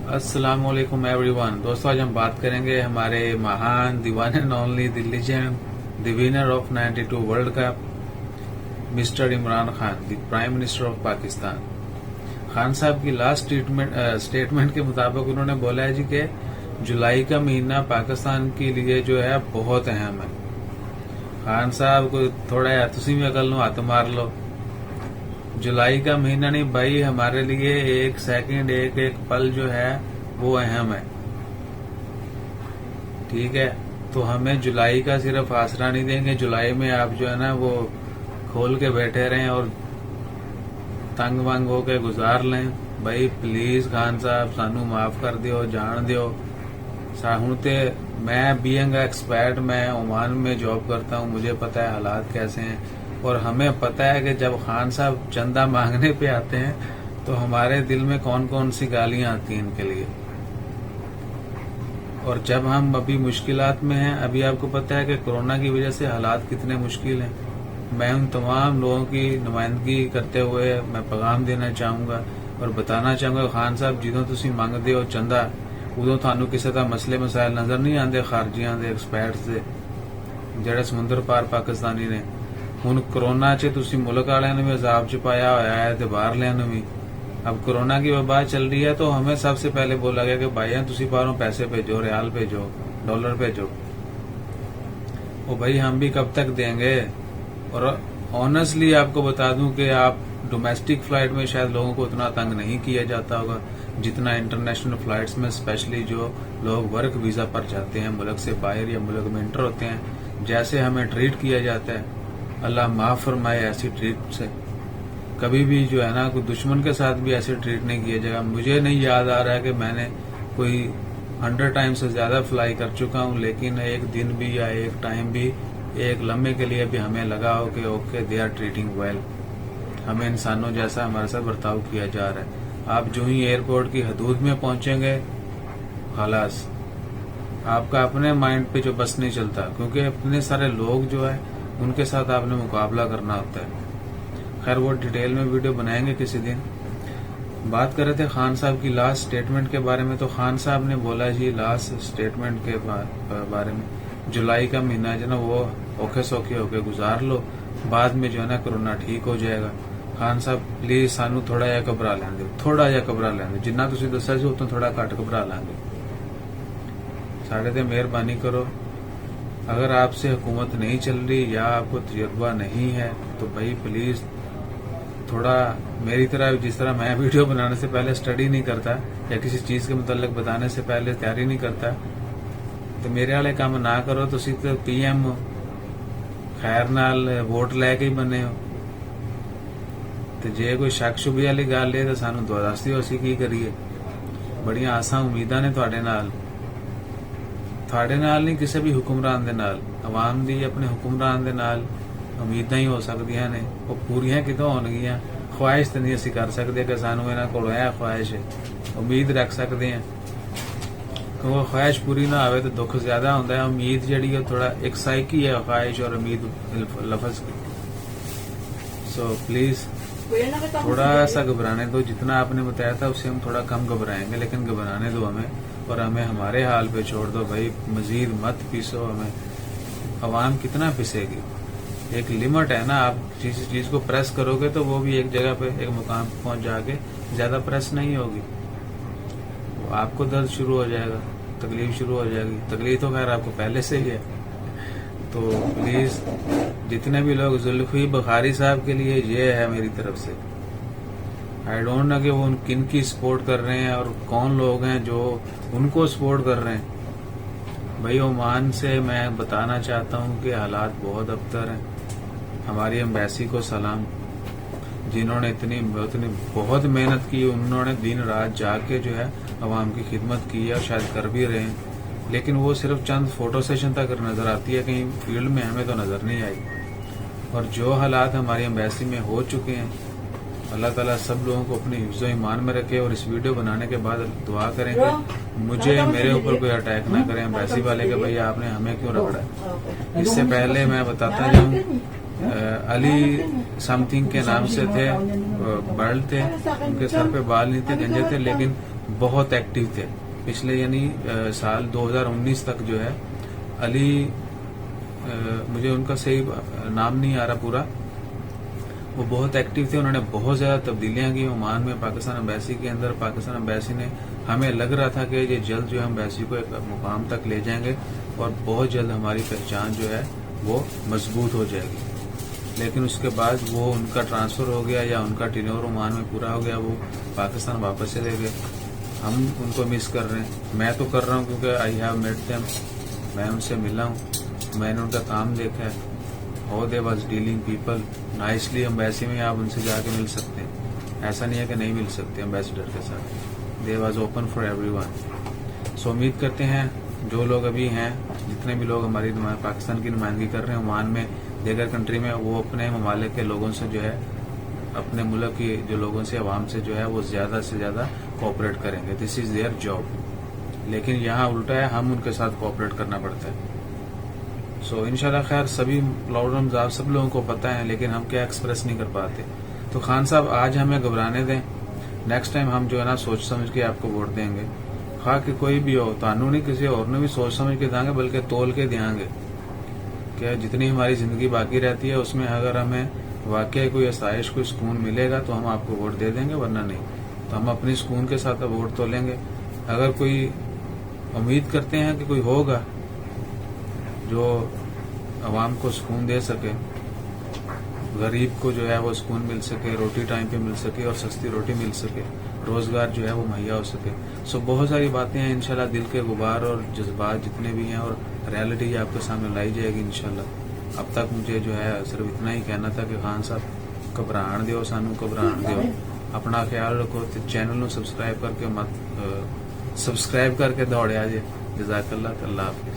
अस्सलाम वालेकुम एवरीवन। दोस्तों, आज हम बात करेंगे हमारे महान दीवाने only the legend, the winner of 92 world cup, mister Imran Khan, the prime minister of Pakistan. Khan साहब की लास्ट स्टेटमेंट के मुताबिक उन्होंने बोला है जी कि जुलाई का महीना पाकिस्तान के लिए जो है बहुत अहम है। खान साहब को थोड़ा या तुसी भी अकल नो हाथ मार लो। जुलाई का महीना नहीं भाई, हमारे लिए एक सेकंड एक एक पल जो है वो अहम है। ठीक है, तो हमें जुलाई का सिर्फ आसरा नहीं देंगे। जुलाई में आप जो है ना वो खोल के बैठे रहें और तंग वंग होके गुजार लें। भाई प्लीज खान साहब सानू माफ कर दियो, जान दियो। हूं ते मैं बीइंग एक्सपर्ट, मैं ओमान में जॉब करता हूं, मुझे पता है हालात कैसे हैं। और हमें पता है कि जब खान साहब चंदा मांगने पे आते हैं तो हमारे दिल में कौन कौन सी गालियां आती हैं इनके लिए। और जब हम अभी मुश्किलात में हैं, अभी आपको पता है कि कोरोना की वजह से हालात कितने मुश्किल हैं। मैं उन तमाम लोगों की नुमाइंदगी करते हुए मैं पैगाम देना चाहूंगा और बताना चाहूंगा, खान साहब ਜਦੋਂ ਤੁਸੀਂ ਮੰਗਦੇ ਹੋ ਚੰਦਾ, ਉਦੋਂ ਤੁਹਾਨੂੰ ਕਿਸੇ ਦਾ ਮਸਲੇ ਮਸਾਇਲ ਨਜ਼ਰ ਨਹੀਂ ਆਉਂਦੇ ਖਾਰਜੀਆਂ ਦੇ, ਐਕਸਪਰਟਸ ਦੇ, ਜਿਹੜੇ ਸਮੁੰਦਰ ਪਾਰ ਪਾਕਿਸਤਾਨੀ ਨੇ। ਹੁਣ कोरोना च तुसी मुल्क वाले ने भी अजाब च पाया होया है ते बाहरलियां ने भी। अब कोरोना की वबा चल रही है तो हमें सबसे पहले बोला गया कि भाई तुसी बाहरों पैसे भेजो, रियाल भेजो, डॉलर भेजो। वो भाई हम भी कब तक देंगे। और ऑनेस्टली आपको बता दूं कि आप डोमेस्टिक फ्लाइट में शायद लोगों को उतना तंग नहीं किया जाता होगा जितना इंटरनेशनल फ्लाइट्स में, स्पेशली जो लोग वर्क वीजा पर जाते हैं, मुल्क से बाहर या मुल्क में इंटर होते हैं, जैसे हमें ट्रीट किया जाता है। अल्लाह माफ फरमाए ऐसी ट्रीट से। कभी भी जो है ना कोई दुश्मन के साथ भी ऐसे ट्रीट नहीं किया जाएगा। मुझे नहीं याद आ रहा है कि मैंने कोई 100 टाइम से ज्यादा फ्लाई कर चुका हूं, लेकिन एक दिन भी या एक टाइम भी, एक लम्हे के लिए भी हमें लगा हो कि okay they are treating well, हमें इंसानों जैसा हमारे साथ बर्ताव किया जा रहा है। आप जो ही एयरपोर्ट की हदूद में पहुंचेंगे, खलास आपका अपने माइंड पे जो बस नहीं चलता, क्योंकि इतने सारे लोग जो है उनके साथ आपने मुकाबला करना होता है। खैर वो डिटेल में वीडियो बनाएंगे किसी दिन। बात कर रहे थे खान साहब की लास्ट स्टेटमेंट के बारे में। तो खान साहब ने बोला जी लास्ट स्टेटमेंट के बारे में, जुलाई का महीना जो ना वो औखे सौखे होके गुजार लो, बाद में जो है ना कोरोना ठीक हो जाएगा। खान साहब प्लीज सानू थोड़ा जा घबरा लें दो, थोड़ा जा घबरा लें दो, जिन्ना तुसीं दस्सिया सी उतों थोड़ा घट घबरा लेंगे। साडे ते मेहरबानी करो। अगर आपसे हुकूमत नहीं चल रही या आपको तजुर्बा नहीं है तो भाई प्लीज थोड़ा मेरी तरह, जिस तरह मैं वीडियो बनाने से पहले स्टडी नहीं करता या किसी चीज के मुतालिक बताने से पहले तैयारी नहीं करता, तो मेरे वाले काम ना करो। तुसी तो पीएम हो, खैर नाल वोट लैके ही बने हो, तो जे कोई शक शुबे वाली गल है तो सानू दस दिओ, असीं की करिए। बड़ियां आसां उम्मीदां ने तुहाडे नाल नहीं, किसी भी हुक्मरान दे नाल, अवाम दी अपने हुक्मरान दे नाल उम्मीदां ही हो सकदियां ने। वो पूरियां कितों होणगियां। ख्वाहिश तो नहीं असीं कर सकदे कि सानू इन्हां कोलों यह ख्वाहिश है, उम्मीद रख सकते हैं। क्योंकि ख्वाहिश पूरी ना आवे तो दुख ज्यादा होंदा है। उम्मीद जिहड़ी है थोड़ा एक साइकी है, ख्वाहिश और उम्मीद लफ्ज की। सो प्लीज थोड़ा सा घबराने दो। जितना आपने बताया था उससे हम थोड़ा कम घबराएंगे, लेकिन घबराने दो हमें, और हमें हमारे हाल पे छोड़ दो भाई। मजीद मत पीसो हमें। अवाम कितना पिसेगी, एक लिमिट है ना। आप किसी चीज को प्रेस करोगे तो वो भी एक जगह पे एक मुकाम पे पहुंच जाके ज्यादा प्रेस नहीं होगी, वो आपको दर्द शुरू हो जाएगा, तकलीफ शुरू हो जाएगी। तकलीफ तो खैर आपको पहले से ही है। तो प्लीज जितने भी लोग, जुल्फी बुखारी साहब के लिए ये है मेरी तरफ से। आई डोंट नो कि वो किन की सपोर्ट कर रहे हैं और कौन लोग हैं जो उनको सपोर्ट कर रहे हैं। भाई ओमान से मैं बताना चाहता हूं कि हालात बहुत अबतर हैं। हमारी एम्बेसी को सलाम, जिन्होंने इतनी बहुत मेहनत की, उन्होंने दिन रात जाके जो है अवाम की खिदमत की है और शायद कर भी रहे हैं, लेकिन वो सिर्फ चंद फोटो सेशन तक नजर आती है, कहीं फील्ड में हमें तो नजर नहीं आई। और जो हालात हमारी एम्बेसी में हो चुके हैं, अल्लाह ताला सब लोगों को अपनी हिफ्ज़ो ईमान में रखे। और इस वीडियो बनाने के बाद दुआ करेंगे मुझे, मेरे ऊपर कोई अटैक ना करें एम्बेसी वाले के भाई आपने हमें क्यों रगड़ा है। इससे पहले मैं बताता जाऊं, अली समथिंग के नाम से थे, बर्ड थे, उनके सर पे बाल नहीं थे, गंजे थे, लेकिन بہت ایکٹیو تھے پچھلے یعنی سال 2019 تک جو ہے علی مجھے ان کا صحیح نام نہیں آ رہا پورا، وہ بہت ایکٹیو تھے. انہوں نے بہت زیادہ تبدیلیاں کی عمان میں پاکستان امبیسی کے اندر. پاکستان امبیسی نے ہمیں لگ رہا تھا کہ یہ جلد جو ہے امبیسی کو ایک مقام تک لے جائیں گے اور بہت جلد ہماری پہچان جو ہے وہ مضبوط ہو جائے گی. لیکن اس کے بعد وہ ان کا ٹرانسفر ہو گیا یا ان کا ٹینور عمان میں پورا ہو گیا، وہ پاکستان واپس چلے گئے. ہم ان کو مس کر رہے ہیں. میں تو کر رہا ہوں کیونکہ آئی ہیو میٹ دیم، میں ان سے ملا ہوں، میں نے ان کا کام دیکھا ہے. How they was dealing people nicely. Embassy میں آپ ان سے جا کے مل سکتے ہیں، ایسا نہیں ہے کہ نہیں مل سکتے امبیسڈر کے ساتھ. They was open for everyone. So امید کرتے ہیں جو لوگ ابھی ہیں، جتنے بھی لوگ ہماری پاکستان کی نمائندگی کر رہے ہیں عمان میں، دیگر کنٹری میں، وہ اپنے ممالک کے لوگوں سے جو ہے، اپنے ملک کے جو لوگوں سے، عوام سے جو ہے وہ زیادہ سے زیادہ کوآپریٹ کریں گے. دس از دیئر جاب. لیکن یہاں الٹا ہے، ہم ان کے ساتھ کوآپریٹ کرنا پڑتا ہے. سو انشاءاللہ خیر سبھی لاک ڈاؤن آپ سب لوگوں کو پتہ ہے، لیکن ہم کیا ایکسپریس نہیں کر پاتے. تو خان صاحب آج ہمیں گھبرانے دیں، نیکسٹ ٹائم ہم جو ہے نا سوچ سمجھ کے آپ کو ووٹ دیں گے. خواہ کہ کوئی بھی ہو، تانوں نہیں کسی اور نے بھی سوچ سمجھ کے دیں گے، بلکہ تول کے دیں گے کہ جتنی ہماری زندگی باقی رہتی ہے اس میں اگر ہمیں واقعی کوئی آسائش، کوئی سکون ملے گا تو ہم آپ کو ووٹ دے دیں گے، ورنہ نہیں. تو ہم اپنی سکون کے ساتھ ووٹ تو لیں گے. اگر کوئی امید کرتے ہیں کہ کوئی ہوگا جو عوام کو سکون دے سکے، غریب کو جو ہے وہ سکون مل سکے، روٹی ٹائم پہ مل سکے اور سستی روٹی مل سکے، روزگار جو ہے وہ مہیا ہو سکے. سو بہت ساری باتیں ہیں انشاءاللہ، دل کے غبار اور جذبات جتنے بھی ہیں اور ریالٹی آپ کے سامنے لائی جائے گی انشاءاللہ. اب تک مجھے جو ہے صرف اتنا ہی کہنا تھا کہ خان صاحب گھبراہن دیو، سانو گھبراہن دیو، اپنا خیال رکھو. چینل نو سبسکرائب کر کے سبسکرائب کر کے دوڑیا جے. جزاک اللہ. اللہ حافظ.